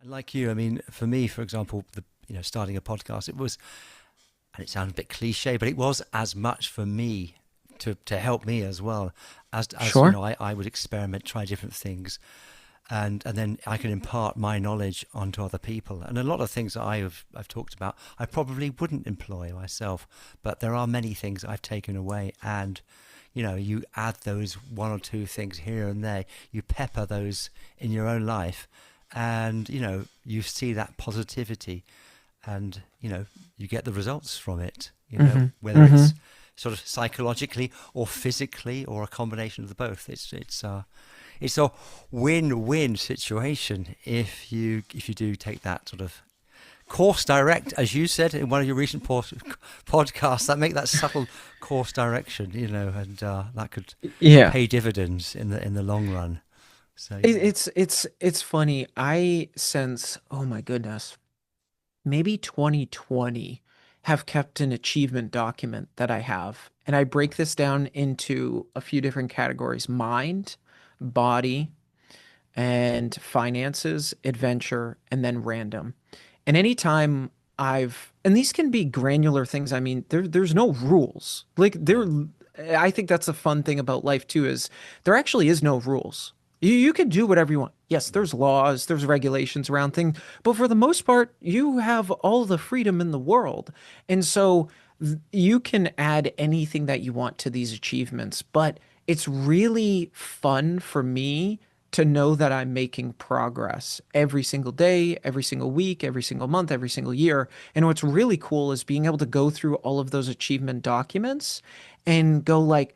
Like you, I mean, for me, for example, starting a podcast, it was, and it sounds a bit cliche, but it was as much for me to help me as well as Sure. I would experiment, try different things, and then I can impart my knowledge onto other people. And a lot of things that I've talked about, I probably wouldn't employ myself, but there are many things I've taken away, and you add those one or two things here and there, you pepper those in your own life, and you see that positivity, and you get the results from it. Hmm. Whether Hmm. it's sort of psychologically or physically or a combination of the both. It's a win-win situation if you do take that sort of course direct, as you said in one of your recent podcasts, that make that subtle course direction, and that could Yeah. pay dividends in the long run. So It, yeah. it's funny. I sense, oh my goodness, maybe 2020 have kept an achievement document that I have. And I break this down into a few different categories: mind, body, and finances, adventure, and then random. And anytime and these can be granular things. I mean, there's no rules. Yeah. I think that's a fun thing about life too, is there actually is no rules. You can do whatever you want. Yes, Yeah. there's laws, there's regulations around things, but for the most part, you have all the freedom in the world. And so you can add anything that you want to these achievements, but it's really fun for me to know that I'm making progress every single day, every single week, every single month, every single year. And what's really cool is being able to go through all of those achievement documents and go like,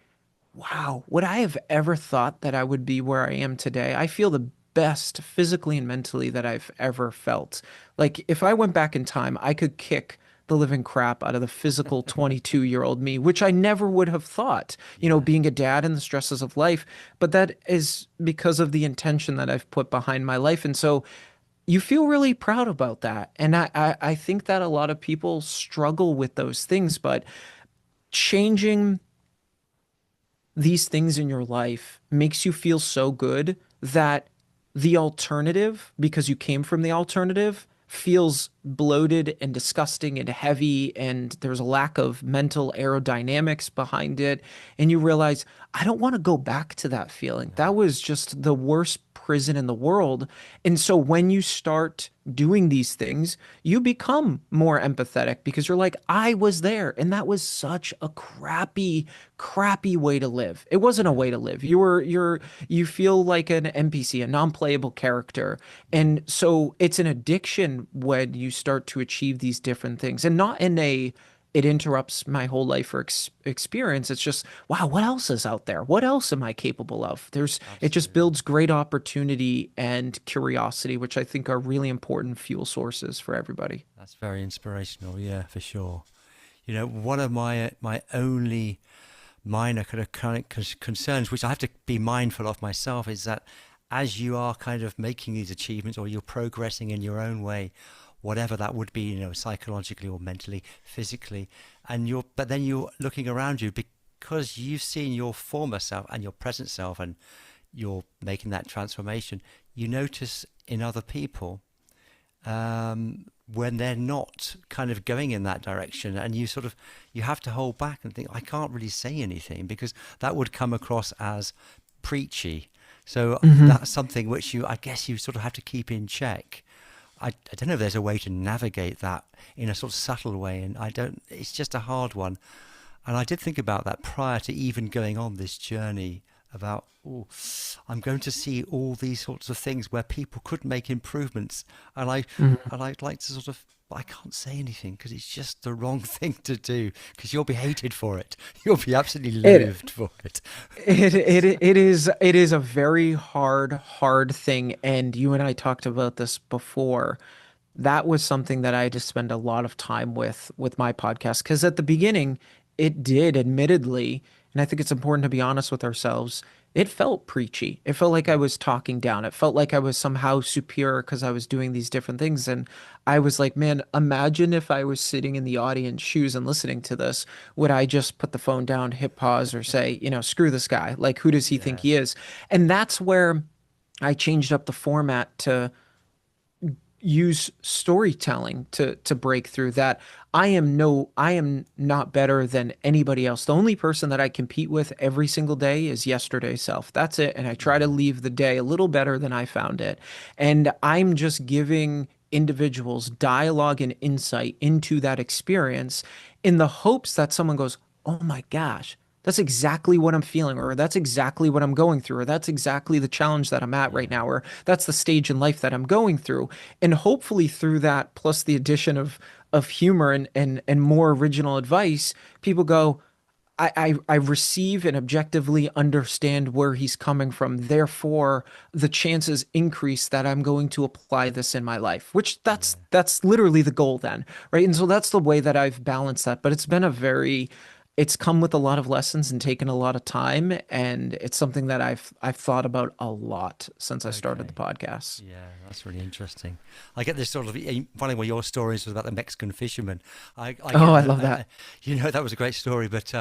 wow, would I have ever thought that I would be where I am today? I feel the best physically and mentally that I've ever felt. Like if I went back in time, I could kick the living crap out of the physical 22-year-old me, which I never would have thought, Yeah. being a dad and the stresses of life. But that is because of the intention that I've put behind my life. And so you feel really proud about that. And I think that a lot of people struggle with those things, but changing these things in your life makes you feel so good that the alternative, because you came from the alternative, feels bloated and disgusting and heavy, and there's a lack of mental aerodynamics behind it. And you realize, I don't want to go back to that feeling. No. That was just the worst prison in the world. And so when you start doing these things, you become more empathetic because you're like, I was there, and that was such a crappy way to live. It wasn't a Yeah. way to live. You feel like an NPC, a non-playable character. Mm. And so it's an addiction when you start to achieve these different things, and not in a it interrupts my whole life or experience. It's just, wow, what else is out there? What else am I capable of? It just Absolutely. builds great opportunity and curiosity, which I think are really important fuel sources for everybody. That's very inspirational. Yeah, for sure. One of my only minor kind of concerns, which I have to be mindful of myself, is that as you are kind of making these achievements or you're progressing in your own way, whatever that would be, psychologically or mentally, physically, but then you're looking around you because you've seen your former self and your present self, and you're making that transformation. You notice in other people when they're not kind of going in that direction, and you have to hold back and think, I can't really say anything because that would come across as preachy. So Hmm. that's something which I guess you sort of have to keep in check. I don't know if there's a way to navigate that in a sort of subtle way, and I don't. It's just a hard one. And I did think about that prior to even going on this journey about, oh, I'm going to see all these sorts of things where people could make improvements, and I'd like to sort of. I can't say anything because it's just the wrong thing to do. Because you'll be hated for it. You'll be absolutely It loathed for it. it is a very hard thing, and you and I talked about this before. That was something that I had to spend a lot of time with my podcast, because at the beginning it did, admittedly, and I think it's important to be honest with ourselves, it felt preachy. It felt like I Mm. was talking down. It felt like I was somehow superior because I was doing these different things. And I was like, man, imagine if I was sitting in the audience shoes and listening to this. Would I just put the phone down, hit pause, or say, screw this guy? Like, who does he think Yeah. he is? And that's where I changed up the format to use storytelling to break through that. I am not better than anybody else. The only person that I compete with every single day is yesterday's self. That's it. And I try to Yeah. leave the day a little better than I found it. And I'm just giving individuals dialogue and insight into that experience in the hopes that someone goes, "Oh my gosh, that's exactly what I'm feeling," or "That's exactly what I'm going through," or "That's exactly the challenge that I'm at right Yeah. now," or "That's the stage in life that I'm going through." And hopefully through that, plus the addition of humor and more original advice, people go, I receive and objectively understand where he's coming from. Therefore, the chances increase that I'm going to apply this in my life, which Yeah. that's literally the goal then, right? And so that's the way that I've balanced that. But it's come with a lot of lessons and taken a lot of time, and it's something that I've thought about a lot since I started the Okay. podcast. Yeah, that's really interesting. I get this sort of funny one of your stories was about the Mexican fisherman. I Oh, get I that. love that. That was a great story. But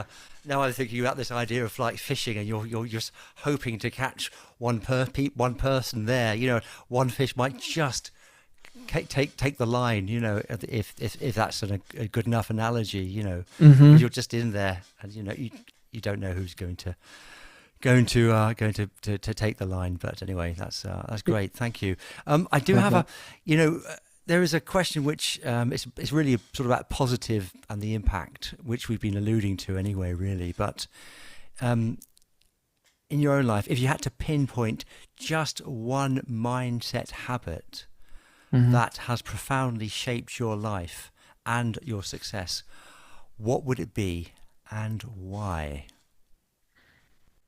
now I'm thinking about this idea of like fishing, and you're just hoping to catch one person there. One fish might just take the line. If that's a good enough analogy. Because Hmm. you're just in there, and you don't know who's going to take the line. But anyway, that's great. Thank you. I do Love have that. there is a question which it's really sort of about positive and the impact, which we've been alluding to anyway, really. But um, in your own life, if you had to pinpoint just one mindset habit Hmm. that has profoundly shaped your life and your success, what would it be and why?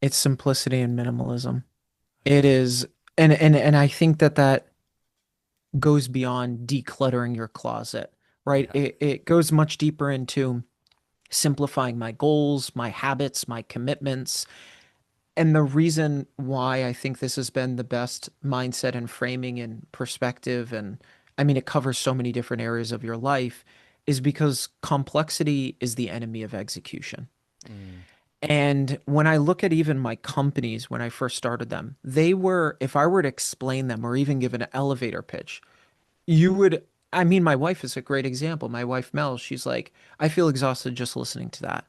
It's simplicity and minimalism. It Okay. is, and I think that that goes beyond decluttering your closet, right? Yeah. It goes much deeper into simplifying my goals, my habits, my commitments. And the reason why I think this has been the best mindset and framing and perspective, and I mean, it covers so many different areas of your life, is because complexity is the enemy of execution. Mm. And when I look at even my companies, when I first started them, they were, if I were to explain them or even give an elevator pitch, you would, I mean, my wife is a great example. My wife, Mel, she's like, "I feel exhausted just listening to that."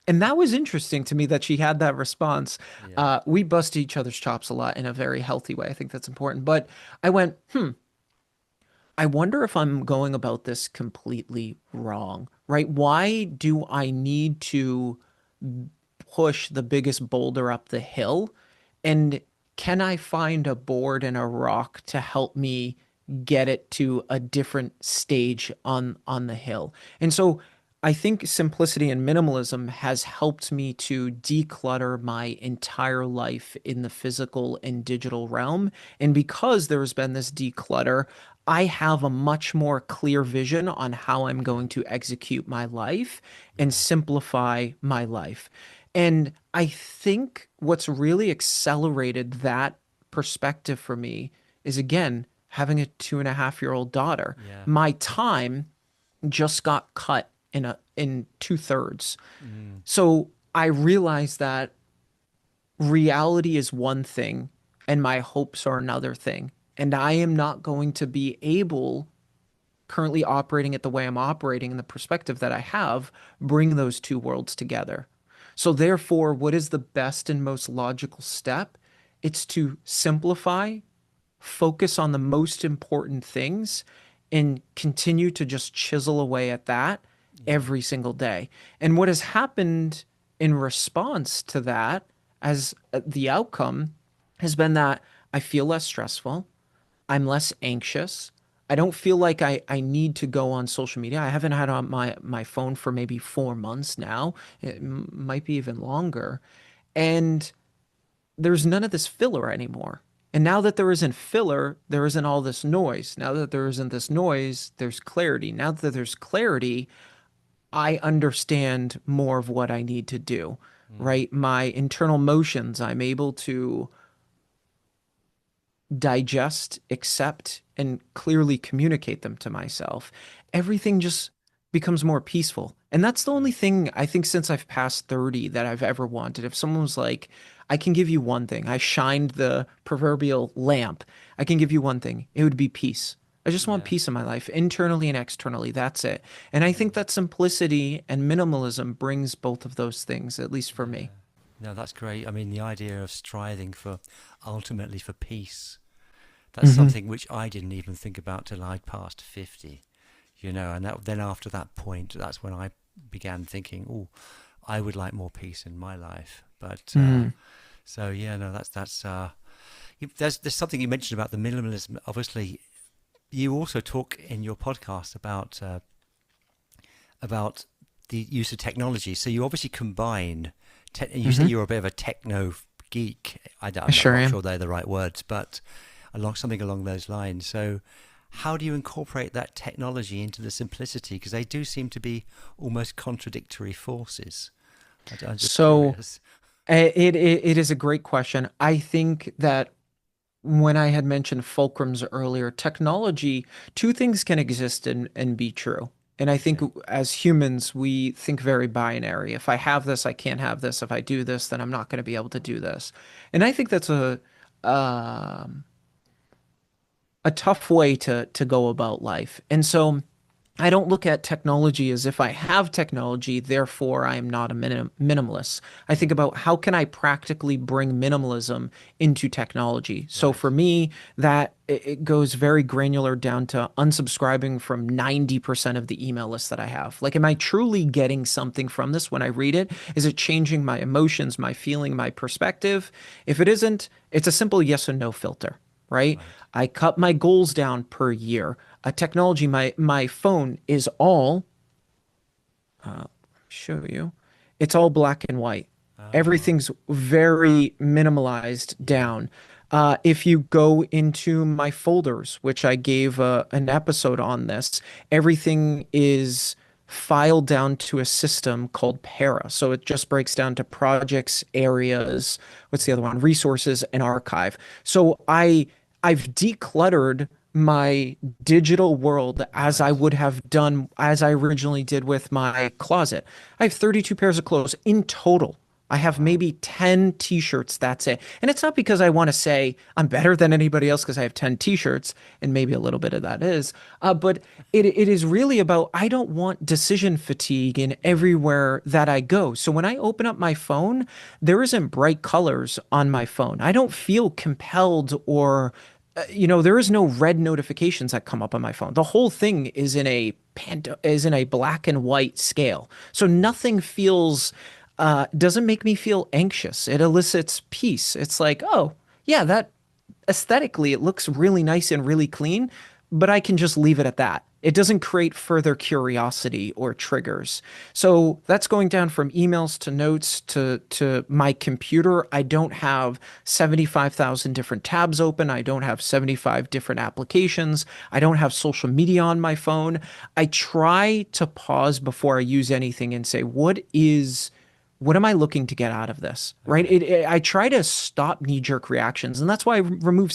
And that was interesting to me that she had that response. Yeah. We bust each other's chops a lot in a very healthy way. I think that's important. But I went, I wonder if I'm going about this completely wrong, right? Why do I need to push the biggest boulder up the hill? And can I find a board and a rock to help me get it to a different stage on the hill? And so I think simplicity and minimalism has helped me to declutter my entire life in the physical and digital realm. And because there's been this declutter, I have a much more clear vision on how I'm Okay. going to execute my life and Yeah. simplify my life. And I think what's really accelerated that perspective for me is, again, having a 2.5-year-old daughter. Yeah. My time just got cut in two-thirds. Mm. So I realized that reality is one thing and my hopes are another thing. And I am not going to be able, currently operating it the way I'm operating and the perspective that I have, bring those two worlds together. So therefore, what is the best and most logical step? It's to simplify, focus on the most important things, and continue to just chisel away at that Yeah. every single day. And what has happened in response to that, as the outcome, has been that I feel less stressful. I'm less anxious. I don't feel like I need to go on social media. I haven't had on my phone for maybe 4 months now. It might be even longer. And there's none of this filler anymore. And now that there isn't filler, there isn't all this noise. Now that there isn't this noise, there's clarity. Now that there's clarity, I understand more of what I need to do, Mm. right? My internal motions, I'm able to digest, accept, and clearly communicate them to myself. Everything just becomes more peaceful. And that's the only Good. thing I think since I've passed 30 that I've ever wanted. If someone was like, "I can give you one thing," I shined the proverbial lamp, "I can give you one thing," it would be peace. I just want Yeah. peace in my life, internally and externally. That's it. And I think that simplicity and minimalism brings both of those things, at least for me. Yeah. No, that's great. I mean, the idea of striving for ultimately for peace, that's Hmm. something which I didn't even think about till I'd passed 50, and then after that point, that's when I began thinking, oh, I would like more peace in my life. But Hmm. so yeah, no, there's something you mentioned about the minimalism. Obviously, you also talk in your podcast about the use of technology. So you obviously combine. You say Hmm. you're a bit of a techno geek. I I'm sure not am. sure they're the right words, but something along those lines. So how do you incorporate that technology into the simplicity? Because they do seem to be almost contradictory forces. I'm just So curious. it is a great question. I think that when I had mentioned fulcrums earlier, technology, two things can exist and be true. And I think Okay. as humans, we think very binary. If I have this, I can't have this. If I do this, then I'm not going to be able to do this. And I think that's um, a tough way to go about life. And so I don't look at technology as if I have technology, therefore I am not a minimalist. I think Mm, about how can I practically bring minimalism into technology. So right. for me, that it goes very granular down to unsubscribing from 90% of the email list that I have. Like, am I truly getting something from this when I read it? Is it changing my emotions, my feeling, my perspective? If it isn't, it's a simple yes or no filter, right? Right. I cut my goals down per year. A technology, my phone is all show you. It's all black and white. Oh, Everything's very minimalized yeah. down. If you go into my folders, which I gave an episode on this, everything is filed down to a system called Para. So it just breaks down to projects, areas, what's the other one? Resources and archive. So I've decluttered my digital world as I Right. would have done as I originally did with my closet. I have 32 pairs of clothes in total. I have Wow. maybe 10 t-shirts. That's it. And it's not because I want to say I'm better than anybody else because I have 10 t-shirts, and maybe a little bit of that is. But it is really about I don't want decision fatigue in Yeah. everywhere that I go. So when I open up my phone, there isn't bright colors on my phone. I don't feel compelled or there is no red notifications that come up on my phone. The whole thing is in a black and white scale. So Mm, nothing feels doesn't make me feel anxious. It elicits peace. It's like, oh, yeah, that aesthetically it looks really nice and really clean, but I can just leave it at that. It doesn't create further curiosity or triggers. So that's going down from emails to notes to my computer. I don't have 75,000 different tabs open. I don't have 75 different applications. I don't have social media on my phone. I try to pause before I use anything and say, what am I looking to get out of this? Right? okay. I try to stop knee jerk reactions, and that's why I remove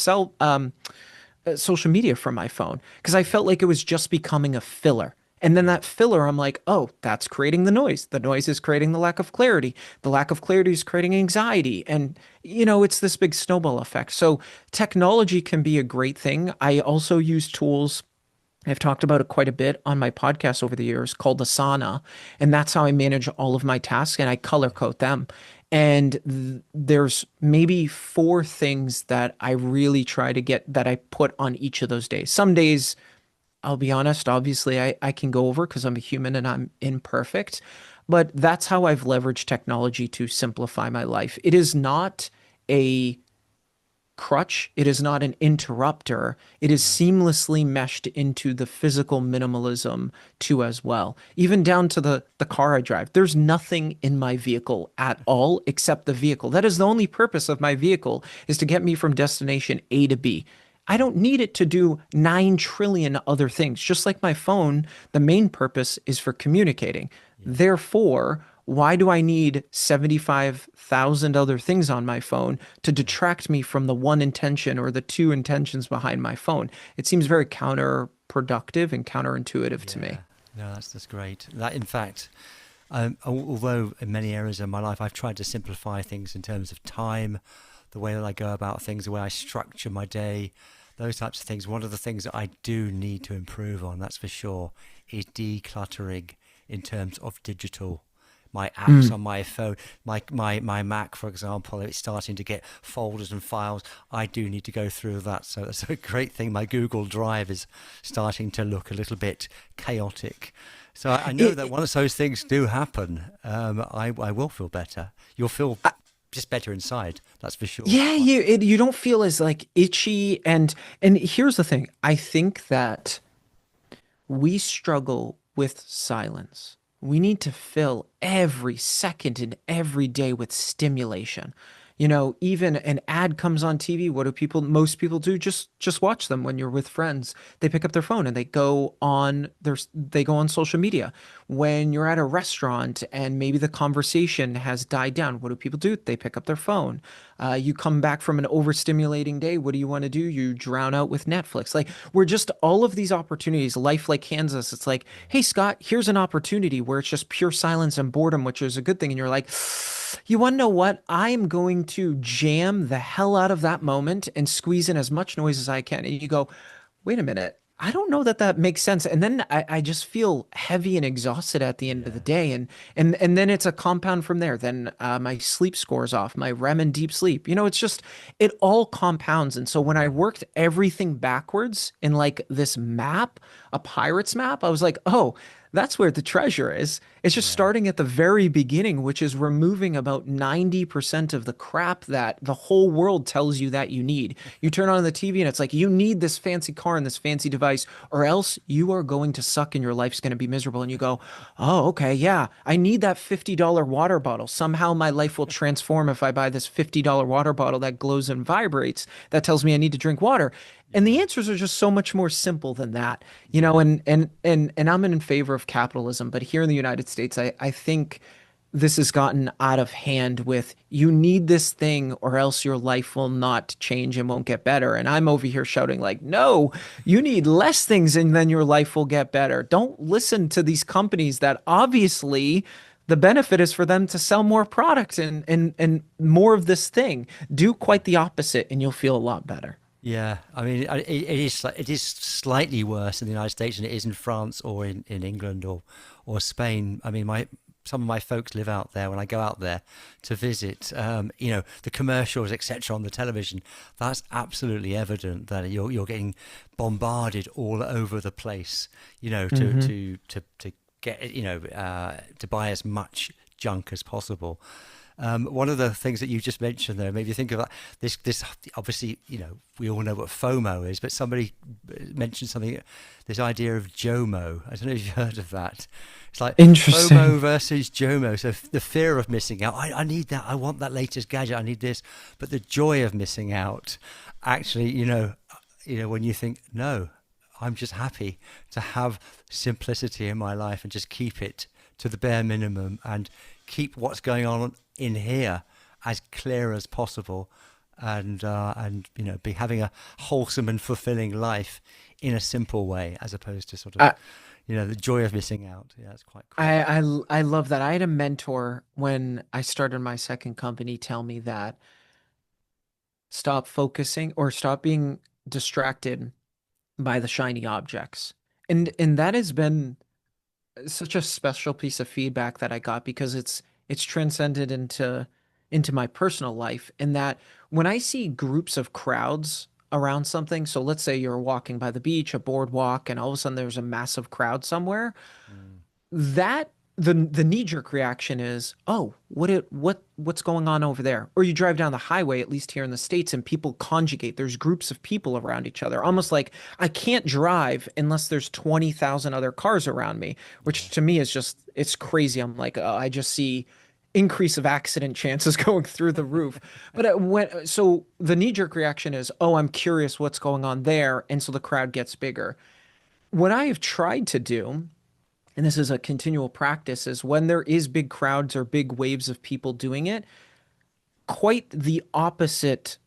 social media from my phone because I Yeah. felt like it was just becoming a filler. And then Yeah. that filler, I'm like, oh, that's creating the noise. The noise is creating the lack of clarity. The lack of clarity is creating anxiety. And, it's this big snowball effect. So technology can be a great thing. I also use tools. I've talked about it quite a bit on my podcast over the years called Asana, and that's how I manage all of my tasks and I color Yeah. code them. And there's maybe four things that I really try to get that I put on each of those days. Some days, I'll be honest, obviously I can go over because I'm a human and I'm imperfect, but that's how I've leveraged technology to simplify my life. It is not a crutch. It is not an interrupter. It is Right. seamlessly meshed into the physical minimalism too as well. Even down to the car I drive. There's nothing in my vehicle at all except the vehicle. That is the only purpose of my vehicle is to get me from destination A to B. I don't need it to do 9 trillion other things. Just like my phone, the main purpose is for communicating. Yeah. Therefore, why do I need 75,000 other things on my phone to Yeah. detract me from the one intention or the two intentions behind my phone? It seems very counterproductive and counterintuitive to Yeah. me. No, that's great. That, in fact, although in many areas of my life I've tried to simplify things in terms of time, the way that I go about things, the way I structure my day, those types of things. One of the things that I do need to improve on, that's for sure, is decluttering in terms of digital. My apps Mm. on my phone, my Mac, for example, it's starting to get folders and files. I do need to go through that. So that's a great thing. My Google Drive is starting to look a little bit chaotic. So I know that It, once those things do happen, I will feel better. You'll feel just better inside, that's for sure. yeah, you don't feel as like itchy, and here's the thing. I think that we struggle with silence. We need to fill every second and every day with stimulation. You know, even an ad comes on TV. What do most people do? Just watch them when you're with friends. They pick up their phone and they go on social media. When you're at a restaurant and maybe the conversation has died down, what do people do? They pick up their phone. You come back from an overstimulating day. What do you want to do? You drown out with Netflix. Like, we're just all of these opportunities. Life like Kansas. It's like, hey, Scott, here's an opportunity where it's just pure silence and boredom, which is a good thing. And you're like, you want to know what? I'm going to jam the hell out of that moment and squeeze in as much noise as I can. And you go, wait a minute. I don't know that that makes sense. And then I just feel heavy and exhausted at the end of the Yeah, day. And then it's a compound from there. Then my sleep scores off, my REM and deep sleep. You know, it's just, it all compounds. And so when I yeah, worked everything backwards in like this map, a pirate's map, I was like, oh, that's where the treasure is. It's just yeah, starting at the very beginning, which is removing about 90% of the crap that the whole world tells you that you need. You turn on the TV and it's like, you need this fancy car and this fancy device, or else you are going to suck and your life's going to be miserable. And you go, oh, okay, yeah, I need that $50 water bottle. Somehow my life will transform if I buy this $50 water bottle that glows and vibrates that tells me I need to drink water. And the yeah, answers are just so much more simple than that, you know, yeah. and I'm in favor of capitalism, but here in the United States, I think this has gotten out of hand with you need this thing or else your life will not change and won't get better. And I'm over here shouting like, no, you need less things and then your life will get better. Don't listen to these companies that obviously the benefit is for them to sell more product and more of this thing. Do quite the opposite and you'll feel a lot better. Yeah, I mean, it is slightly worse in the United States than it is in France or in England or Spain. I mean, my some of my folks live out there. When I go out there to visit, the commercials, etc., on the television, that's absolutely evident that you're getting bombarded all over the place. You know, Hmm. to get to buy as much junk as possible. One of the things that you just mentioned, though, maybe you think of that, this obviously, we all know what FOMO is, but somebody mentioned something, this idea of JOMO. I don't know if you've heard of that. It's like FOMO Interesting. versus JOMO. So the fear of missing out, I need that, I want that latest gadget, I need this, but the joy of missing out, actually, when you think, no, I'm just happy to have simplicity in my life and just keep it to the bare minimum and keep what's going on in here as clear as possible, and be having a wholesome and fulfilling life in a simple way, as opposed to sort of the joy of missing out. Yeah, it's quite cool. I love that. I had a mentor when I started my second company tell me that stop focusing or stop being distracted by the shiny objects. And that has been such a special piece of feedback that I got because it's transcended into my personal life in that when I see groups of crowds around something, so let's say you're walking by the beach, a boardwalk, and all of a sudden there's a massive crowd somewhere, Mm, that the knee-jerk reaction is, oh, what's going on over there? Or you drive down the highway, at least here in the States, and people conjugate. There's groups of people around each other, yeah, almost like I can't drive unless there's 20,000 other cars around me, which yeah, to me is just it's crazy. I'm like, I just see increase of accident chances going through the roof. But when so the knee-jerk reaction is, oh, I'm curious what's going on there, and so the crowd gets bigger. What I have tried to do, and this is a continual practice, is when there is big crowds or big waves of people doing it, quite the opposite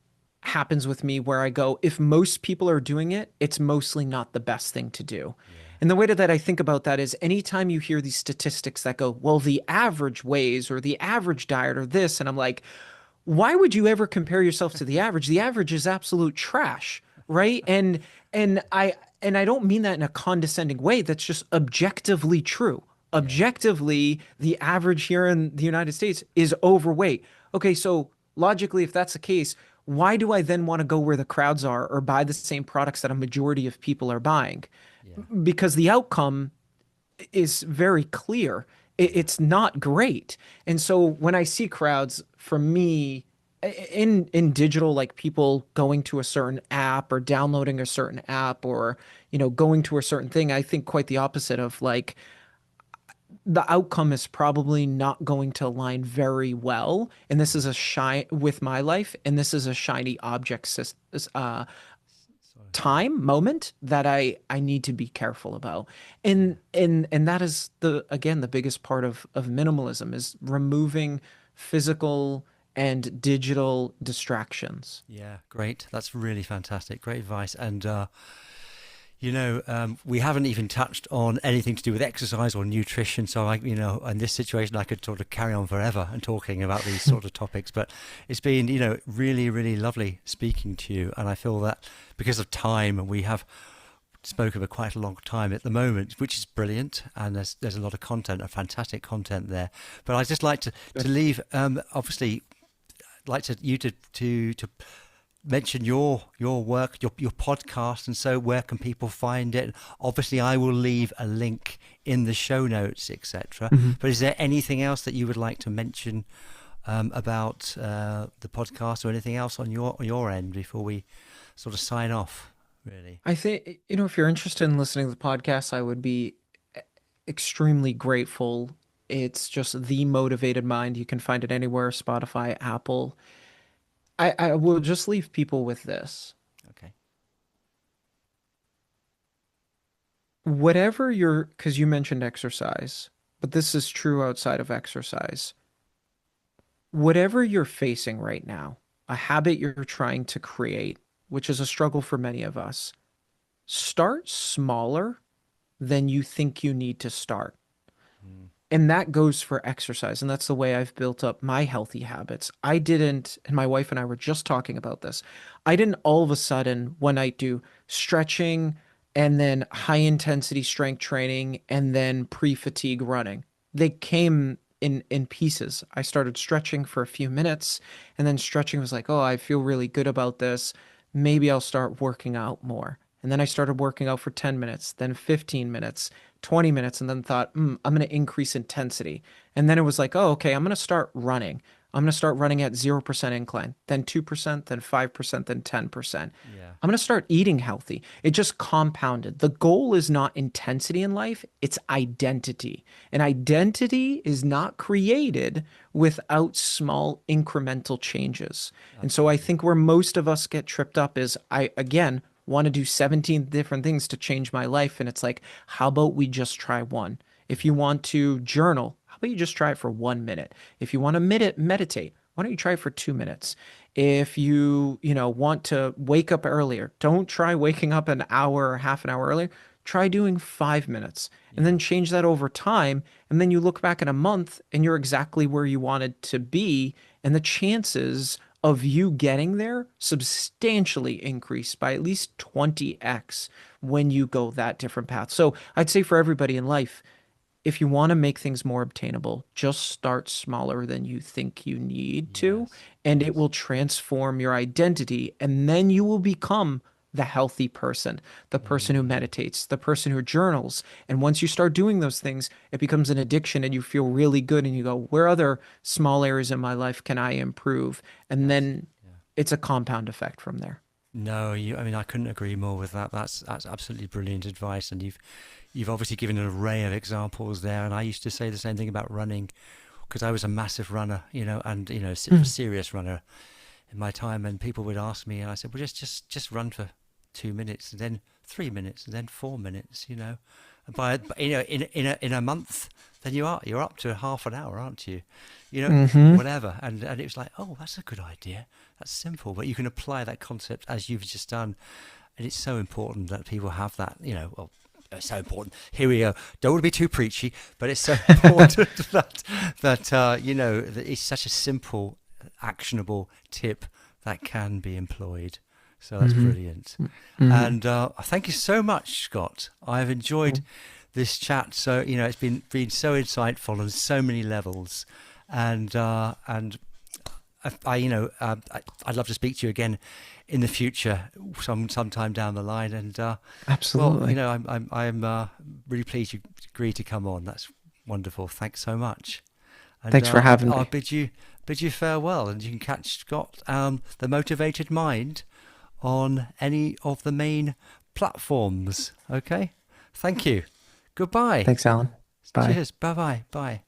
happens with me where I go, if most people are doing it, it's mostly not the best thing to do. yeah, And the way that I think about that is anytime you hear these statistics that go, well, the average weighs or the average diet or this, and I'm like, why would you ever compare yourself to the average? The average is absolute trash. right? And I don't mean that in a condescending way. That's just objectively true. Yeah, Objectively, the average here in the United States is overweight. Okay, so logically, if that's the case, why do I then want to go where the crowds are or buy the same products that a majority of people are buying? yeah, Because the outcome is very clear. yeah, It's not great. And so when I see crowds, for me, in digital, like people going to a certain app or downloading a certain app or, going to a certain thing, I think quite the opposite of like the outcome is probably not going to align very well. And this is a shy with my life, and this is a shiny object sorry, yeah, time moment that I need to be careful about. yeah. And that is the biggest part of minimalism is removing physical and digital distractions. Yeah, great. That's really fantastic. Great advice. And we haven't even touched on anything to do with exercise or nutrition. So, in this situation, I could sort of carry on forever and talking about these sort of topics. But it's been, really, really lovely speaking to you. And I feel that because of time, we have spoken for quite a long time at the moment, which is brilliant. And there's a lot of content, a fantastic content there. But I'd just like to leave, obviously, like to mention your work, your podcast, and so where can people find it? Obviously, I will leave a link in the show notes, etc. Mhm. But is there anything else that you would like to mention about the podcast or anything else on your end before we sort of sign off? Really? I think, if you're interested in listening to the podcast, I would be extremely grateful. It's just The Motivated Mind. You can find it anywhere, Spotify, Apple. I will just leave people with this. Okay. Whatever because you mentioned exercise, but this is true outside of exercise. Whatever you're facing right now, a habit you're trying to create, which is a struggle for many of us, start smaller than you think you need to start. Mm, And that goes for exercise. And that's the way I've built up my healthy habits. I didn't, and my wife and I were just talking about this. I didn't all of a sudden, when I do stretching and then high intensity strength training and then pre-fatigue running, they came in pieces. I started stretching for a few minutes, and then stretching was like, oh, I feel really good about this. Maybe I'll start working out more. And then I started working out for 10 minutes, then 15 minutes, 20 minutes, and then thought, I'm going to increase intensity. And then it was like, oh, okay, I'm going to start running. I'm going to start running at 0% incline, then 2%, then 5%, then 10%. yeah. I'm going to start eating healthy. It just compounded. The goal is not intensity in life, it's identity. And identity is not created without small incremental changes. And so I Absolutely. think where most of us get tripped up is I, again, want to do 17 different things to change my life. And it's like, how about we just try one? If you Yeah. want to journal, how about you just try it for 1 minute? If you want to meditate, why don't you try it for 2 minutes? If you want to wake up earlier, don't try waking up an hour or half an hour earlier. Try doing 5 minutes and Yeah. then change that over time. And then you look back in a month and you're exactly where you wanted to be. And the chances of you getting there substantially increase by at least 20x when you go that different path. So I'd say for everybody in life, if you want to make things more obtainable, just start smaller than you think you need to, Yes. and it Yes. will transform your identity. And then you will become the healthy person, the person who Mm. meditates, the person who journals. And once you start doing those things, it becomes an addiction and you feel really good and you go, where other small areas in my life can I improve? And That's then yeah. it's a compound effect from there. No, I mean, I couldn't agree more with that. That's absolutely brilliant advice, and you've obviously given an array of examples there. And I used to say the same thing about running, because I was a massive runner, and a Mm. serious runner in my time. And people would ask me, and I said, well, just run for 2 minutes, and then 3 minutes, and then 4 minutes. And in a month, then you're up to half an hour, aren't you? Hmm. Whatever. And it was like, oh, that's a good idea. That's simple, but you can apply that concept as you've just done. And it's so important that people have that, well, it's so important. Here we go. Don't want to be too preachy, but it's so important that it's such a simple, actionable tip that can be employed. So that's brilliant. Hmm. And thank you so much, Scott. I've enjoyed this chat. So, it's been so insightful on so many levels. And I'd love to speak to you again in the future, sometime down the line. And well, Absolutely. I'm really pleased you agreed to come on. That's wonderful. Thanks so much. And Thanks for having I'll me. bid you farewell, and you can catch Scott, the Motivated Mind, on any of the main platforms. Okay, thank you. Goodbye. Thanks, Alan. Bye. Cheers. Bye bye. Bye.